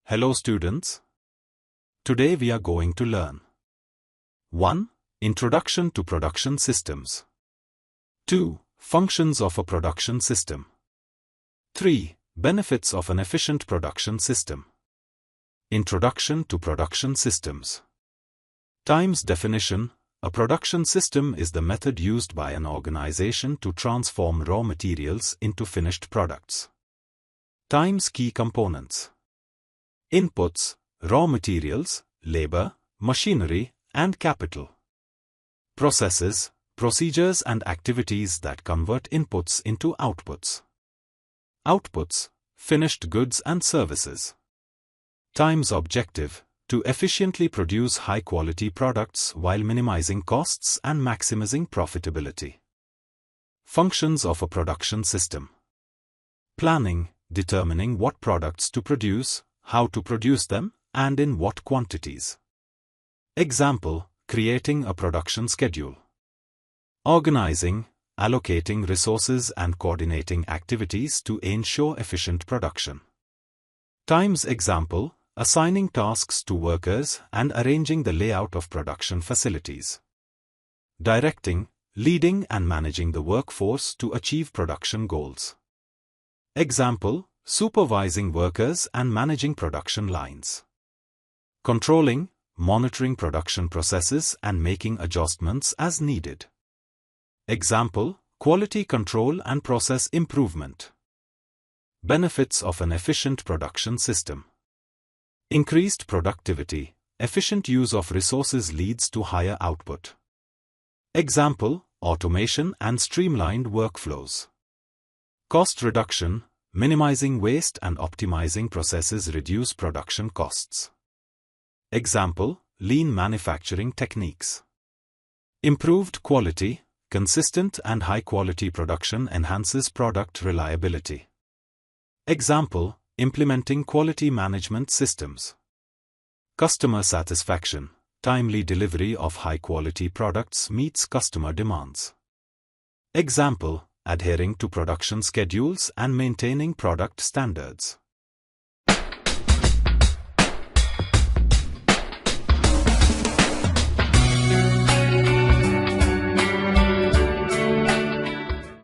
Hello students. Today we are going to learn 1. Introduction to production systems. 2. Functions of a production system. 3. Benefits of an efficient production system. Introduction to production systems. Times definition. A production system is the method used by an organization to transform raw materials into finished products. Times key components. Inputs, raw materials, labor, machinery, and capital. Processes, procedures and activities that convert inputs into outputs. Outputs, finished goods and services. Times objective, to efficiently produce high-quality products while minimizing costs and maximizing profitability. Functions of a production system. Planning, determining what products to produce, how to produce them, and in what quantities. Example, creating a production schedule. Organizing, allocating resources and coordinating activities to ensure efficient production. Times example, assigning tasks to workers and arranging the layout of production facilities. Directing, leading and managing the workforce to achieve production goals. Example, supervising workers and managing production lines. Controlling, monitoring production processes and making adjustments as needed. Example, quality control and process improvement. Benefits of an efficient production system. Increased productivity, efficient use of resources leads to higher output. Example, automation and streamlined workflows. Cost reduction, minimizing waste and optimizing processes reduce production costs. Example, lean manufacturing techniques. Improved quality, consistent and high-quality production enhances product reliability. Example, implementing quality management systems. Customer satisfaction, timely delivery of high-quality products meets customer demands. Example, adhering to production schedules and maintaining product standards.